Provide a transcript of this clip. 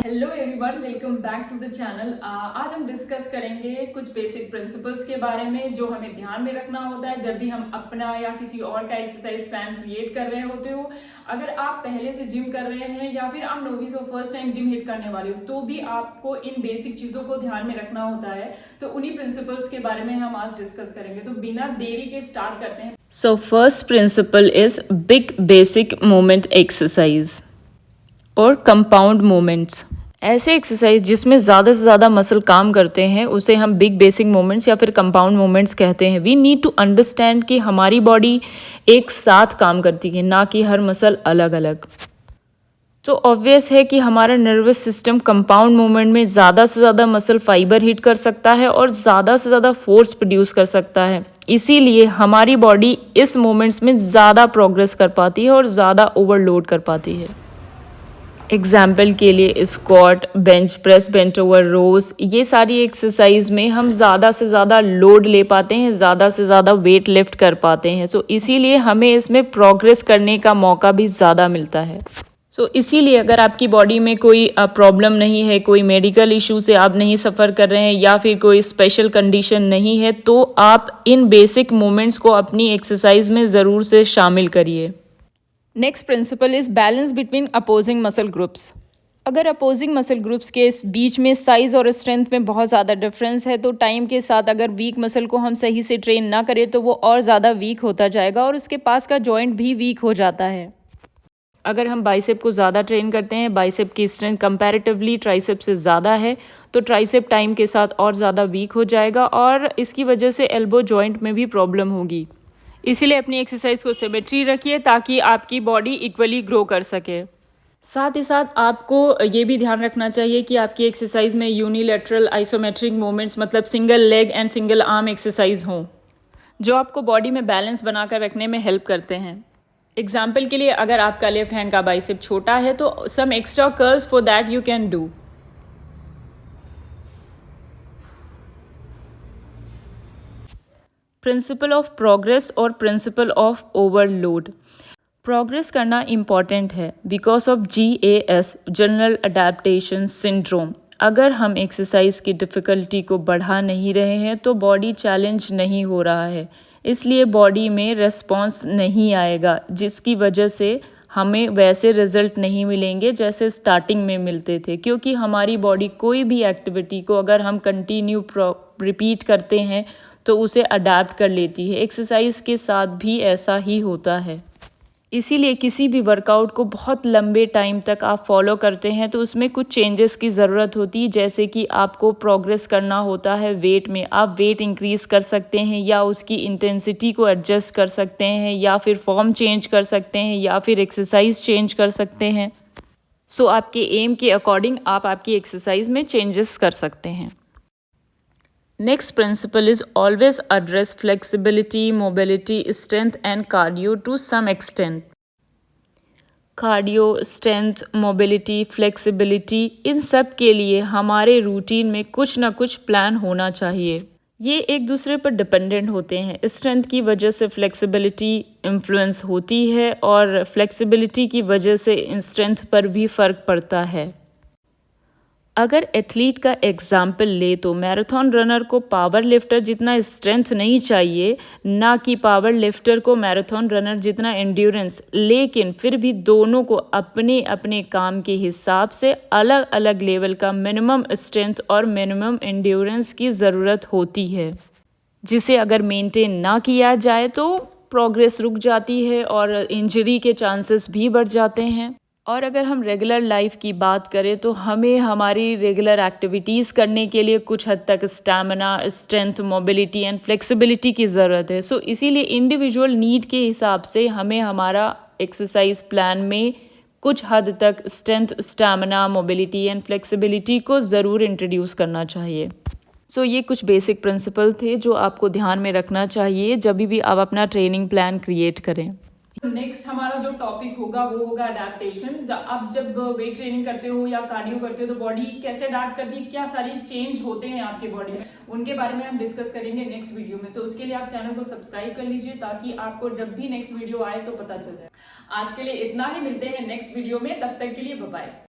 Hello everyone, welcome back to the channel. आज हम discuss करेंगे कुछ बेसिक प्रिंसिपल्स के बारे में जो हमें ध्यान में रखना होता है जब भी हम अपना या किसी और का एक्सरसाइज प्लान क्रिएट कर रहे होते हो। अगर आप पहले से जिम कर रहे हैं या फिर आप नोविस हो, फर्स्ट टाइम जिम हिट करने वाले हो, तो भी आपको इन बेसिक चीजों को ध्यान में रखना होता है। तो उन्हीं प्रिंसिपल्स के बारे में हम आज डिस्कस करेंगे। तो बिना देरी के स्टार्ट करते हैं। So first principle is big basic movement exercise और कंपाउंड मूवमेंट्स। ऐसे एक्सरसाइज जिसमें ज़्यादा से ज़्यादा मसल काम करते हैं उसे हम बिग बेसिक मूवमेंट्स या फिर कंपाउंड मूवमेंट्स कहते हैं। वी नीड टू अंडरस्टैंड कि हमारी बॉडी एक साथ काम करती है, ना कि हर मसल अलग अलग। तो ऑब्वियस है कि हमारा नर्वस सिस्टम कंपाउंड मूवमेंट में ज़्यादा से ज़्यादा मसल फाइबर हिट कर सकता है और ज़्यादा से ज़्यादा फोर्स प्रोड्यूस कर सकता है। इसीलिए हमारी बॉडी इस मूवमेंट्स में ज़्यादा प्रोग्रेस कर पाती है और ज़्यादा ओवरलोड कर पाती है। एग्जाम्पल के लिए squat, bench press, bent over rows, ये सारी एक्सरसाइज में हम ज़्यादा से ज़्यादा लोड ले पाते हैं, ज़्यादा से ज़्यादा वेट लिफ्ट कर पाते हैं। सो इसीलिए हमें इसमें प्रोग्रेस करने का मौका भी ज़्यादा मिलता है। इसीलिए अगर आपकी बॉडी में कोई प्रॉब्लम नहीं है, कोई मेडिकल इशू से आप नहीं सफ़र कर रहे हैं या फिर कोई स्पेशल कंडीशन नहीं है, तो आप इन बेसिक मूवमेंट्स को अपनी एक्सरसाइज में ज़रूर से शामिल करिए। Next principle is balance between opposing muscle groups. अगर अपोजिंग मसल ग्रुप्स के बीच में साइज़ और स्ट्रेंथ में बहुत ज़्यादा डिफरेंस है तो टाइम के साथ अगर वीक मसल को हम सही से ट्रेन ना करें तो वो और ज़्यादा वीक होता जाएगा और उसके पास का जॉइंट भी वीक हो जाता है। अगर हम बाइसेप को ज़्यादा ट्रेन करते हैं, बाइसेप की स्ट्रेंथ कंपैरेटिवली ट्राइसेप से ज़्यादा है, तो ट्राइसेप टाइम के साथ और ज़्यादा वीक हो जाएगा और इसकी वजह से एल्बो जॉइंट में भी प्रॉब्लम होगी। इसीलिए अपनी एक्सरसाइज को सिमेट्री रखिए ताकि आपकी बॉडी इक्वली ग्रो कर सके। साथ ही साथ आपको ये भी ध्यान रखना चाहिए कि आपकी एक्सरसाइज में यूनिलैटरल आइसोमेट्रिक मूवमेंट्स मतलब single leg and single arm exercise हों, जो आपको बॉडी में बैलेंस बनाकर रखने में हेल्प करते हैं। एग्जाम्पल के लिए अगर आपका लेफ्ट हैंड का बाइसेप छोटा है तो some extra curls for that you can do. Principle of progress और प्रिंसिपल ऑफ ओवरलोड। प्रोग्रेस करना इम्पॉर्टेंट है because of GAS, general adaptation syndrome. अगर हम एक्सरसाइज की डिफ़िकल्टी को बढ़ा नहीं रहे हैं तो बॉडी चैलेंज नहीं हो रहा है, इसलिए बॉडी में रिस्पॉन्स नहीं आएगा, जिसकी वजह से हमें वैसे रिजल्ट नहीं मिलेंगे जैसे स्टार्टिंग में मिलते थे। क्योंकि हमारी बॉडी कोई भी एक्टिविटी को अगर हम कंटिन्यू रिपीट करते हैं तो उसे अडेप्ट कर लेती है। एक्सरसाइज के साथ भी ऐसा ही होता है। इसीलिए किसी भी वर्कआउट को बहुत लंबे टाइम तक आप फॉलो करते हैं तो उसमें कुछ चेंजेस की ज़रूरत होती है, जैसे कि आपको प्रोग्रेस करना होता है वेट में। आप वेट इंक्रीज़ कर सकते हैं या उसकी इंटेंसिटी को एडजस्ट कर सकते हैं या फिर फॉर्म चेंज कर सकते हैं या फिर एक्सरसाइज चेंज कर सकते हैं। आपके एम के अकॉर्डिंग आप आपकी एक्सरसाइज में चेंजेस कर सकते हैं। Next principle is always address flexibility, mobility, strength and cardio to some extent. Cardio, strength, mobility, flexibility, इन सब के लिए हमारे रूटीन में कुछ ना कुछ प्लान होना चाहिए। ये एक दूसरे पर डिपेंडेंट होते हैं। स्ट्रेंथ की वजह से फ्लेक्सिबिलिटी इन्फ्लुएंस होती है और फ्लेक्सिबिलिटी की वजह से स्ट्रेंथ पर भी फ़र्क पड़ता है। अगर एथलीट का एग्जाम्पल ले तो मैराथन रनर को पावर लिफ्टर जितना स्ट्रेंथ नहीं चाहिए, ना कि पावर लिफ्टर को मैराथन रनर जितना एंड्योरेंस, लेकिन फिर भी दोनों को अपने अपने काम के हिसाब से अलग अलग लेवल का मिनिमम स्ट्रेंथ और मिनिमम एंड्योरेंस की ज़रूरत होती है, जिसे अगर मेंटेन ना किया जाए तो प्रोग्रेस रुक जाती है और इंजरी के चांसेस भी बढ़ जाते हैं। और अगर हम रेगुलर लाइफ की बात करें तो हमें हमारी रेगुलर एक्टिविटीज़ करने के लिए कुछ हद तक stamina, strength, mobility and flexibility की ज़रूरत है। इसीलिए इंडिविजुअल नीड के हिसाब से हमें हमारा एक्सरसाइज प्लान में कुछ हद तक strength, stamina, mobility and flexibility को ज़रूर इंट्रोड्यूस करना चाहिए। ये कुछ बेसिक प्रिंसिपल थे जो आपको ध्यान में रखना चाहिए जब भी आप अपना ट्रेनिंग प्लान क्रिएट करें। नेक्स्ट हमारा जो टॉपिक होगा वो होगा अडेप्टेशन। आप जब वेट ट्रेनिंग करते हो या कार्डियो करते हो तो बॉडी कैसे अडेप्ट करती है, क्या सारे चेंज होते हैं आपके बॉडी में, उनके बारे में हम डिस्कस करेंगे नेक्स्ट वीडियो में। तो उसके लिए आप चैनल को सब्सक्राइब कर लीजिए ताकि आपको जब भी नेक्स्ट वीडियो आए तो पता चल जाए। आज के लिए इतना ही, मिलते हैं नेक्स्ट वीडियो में, तब तक के लिए बाय बाय।